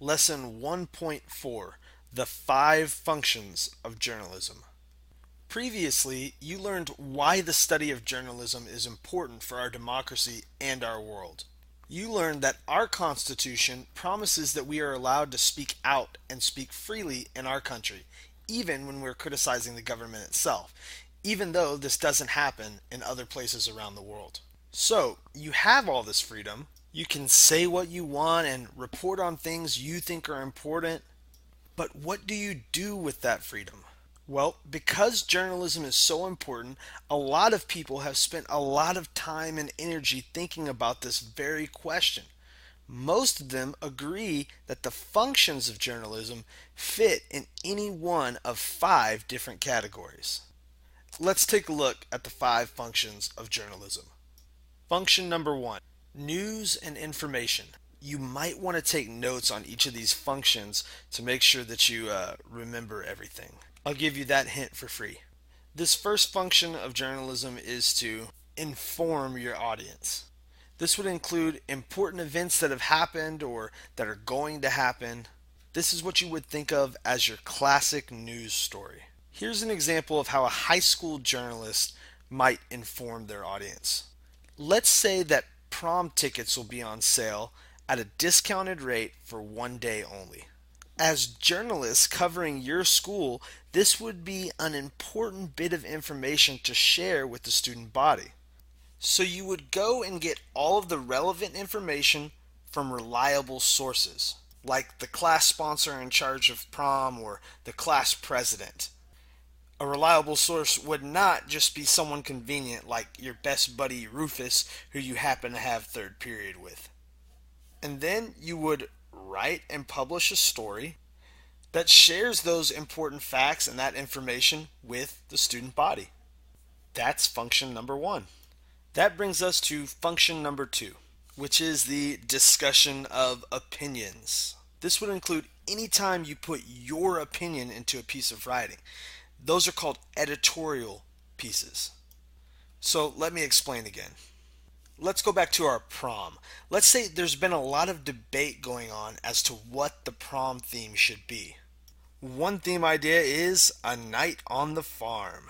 Lesson 1.4: The Five Functions of Journalism. Previously, you learned why the study of journalism is important for our democracy and our world. You learned that our Constitution promises that we are allowed to speak out and speak freely in our country, even when we're criticizing the government itself, even though this doesn't happen in other places around the world. So, you have all this freedom. You can say what you want and report on things you think are important. But what do you do with that freedom? Well, because journalism is so important, a lot of people have spent a lot of time and energy thinking about this very question. Most of them agree that the functions of journalism fit in any one of five different categories. Let's take a look at the five functions of journalism. Function number one: news and information. You might want to take notes on each of these functions to make sure that you remember everything. I'll give you that hint for free. This first function of journalism is to inform your audience. This would include important events that have happened or that are going to happen. This is what you would think of as your classic news story. Here's an example of how a high school journalist might inform their audience. Let's say that prom tickets will be on sale at a discounted rate for one day only. As journalists covering your school, this would be an important bit of information to share with the student body. So you would go and get all of the relevant information from reliable sources, like the class sponsor in charge of prom or the class president. A reliable source would not just be someone convenient like your best buddy Rufus, who you happen to have third period with. And then you would write and publish a story that shares those important facts and that information with the student body. That's function number one. That brings us to function number two, which is the discussion of opinions. This would include any time you put your opinion into a piece of writing. Those are called editorial pieces. So let me explain again. Let's go back to our prom. Let's say there's been a lot of debate going on as to what the prom theme should be. One theme idea is a night on the farm.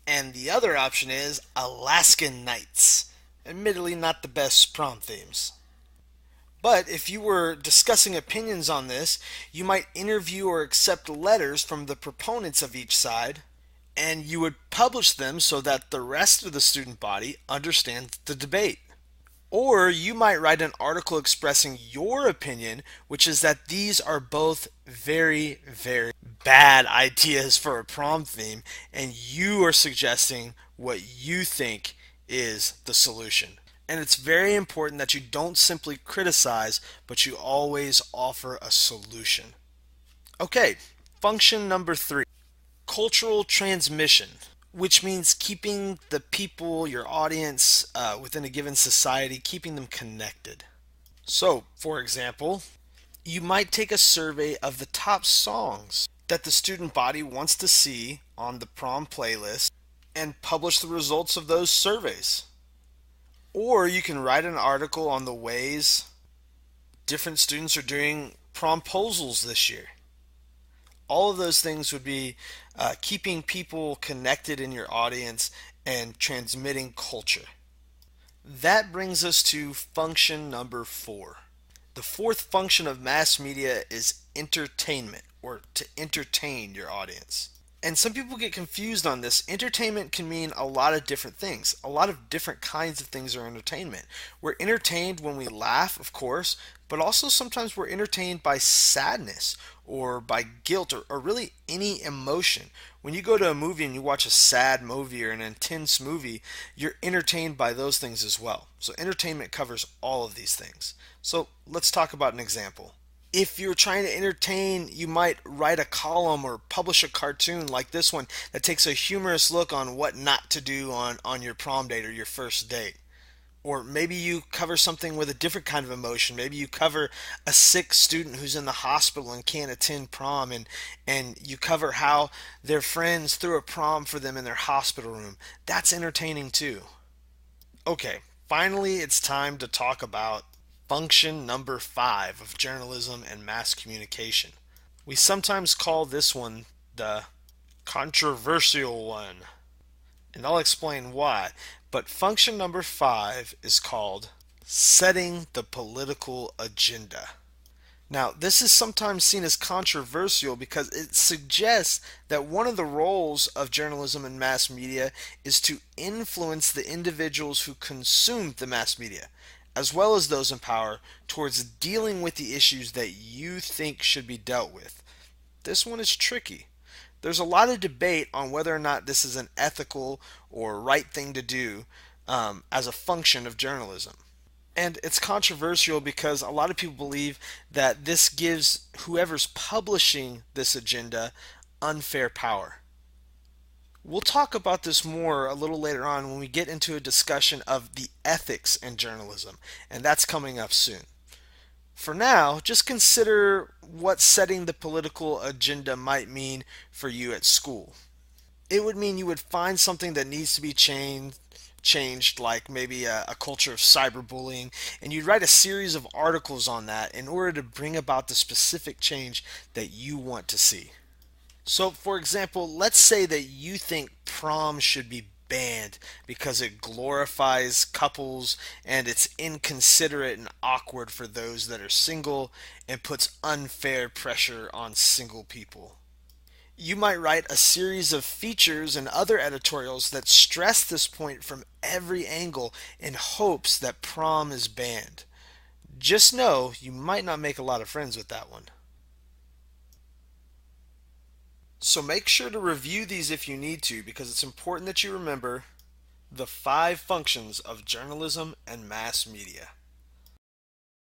And the other option is Alaskan Nights. Admittedly, not the best prom themes. But if you were discussing opinions on this, you might interview or accept letters from the proponents of each side, and you would publish them so that the rest of the student body understands the debate. Or you might write an article expressing your opinion, which is that these are both very, very bad ideas for a prom theme, and you are suggesting what you think is the solution. And it's very important that you don't simply criticize, but you always offer a solution. Okay, function number three: cultural transmission, which means keeping the people, your audience, within a given society, keeping them connected. So, for example, you might take a survey of the top songs that the student body wants to see on the prom playlist and publish the results of those surveys. Or you can write an article on the ways different students are doing promposals this year. All of those things would be keeping people connected in your audience and transmitting culture. That brings us to function number four. The fourth function of mass media is entertainment, or to entertain your audience. And some people get confused on this. Entertainment can mean a lot of different things. A lot of different kinds of things are entertainment. We're entertained when we laugh, of course, but also sometimes we're entertained by sadness or by guilt or really any emotion. When you go to a movie and you watch a sad movie or an intense movie, you're entertained by those things as well. So entertainment covers all of these things. So let's talk about an example. If you're trying to entertain, you might write a column or publish a cartoon like this one that takes a humorous look on what not to do on your prom date or your first date. Or maybe you cover something with a different kind of emotion. Maybe you cover a sick student who's in the hospital and can't attend prom, and you cover how their friends threw a prom for them in their hospital room. That's entertaining too. Okay, finally it's time to talk about function number 5 of journalism and mass communication. We sometimes call this one the controversial one, and I'll explain why. But function number 5 is called setting the political agenda. Now, this is sometimes seen as controversial because it suggests that one of the roles of journalism and mass media is to influence the individuals who consume the mass media, as well as those in power, towards dealing with the issues that you think should be dealt with. This one is tricky. There's a lot of debate on whether or not this is an ethical or right thing to do as a function of journalism. And it's controversial because a lot of people believe that this gives whoever's publishing this agenda unfair power. We'll talk about this more a little later on when we get into a discussion of the ethics in journalism, and that's coming up soon. For now, just consider what setting the political agenda might mean for you at school. It would mean you would find something that needs to be changed, like maybe a culture of cyberbullying, and you'd write a series of articles on that in order to bring about the specific change that you want to see. So, for example, let's say that you think prom should be banned because it glorifies couples and it's inconsiderate and awkward for those that are single and puts unfair pressure on single people. You might write a series of features and other editorials that stress this point from every angle in hopes that prom is banned. Just know you might not make a lot of friends with that one. So make sure to review these if you need to, because it's important that you remember the 5 functions of journalism and mass media.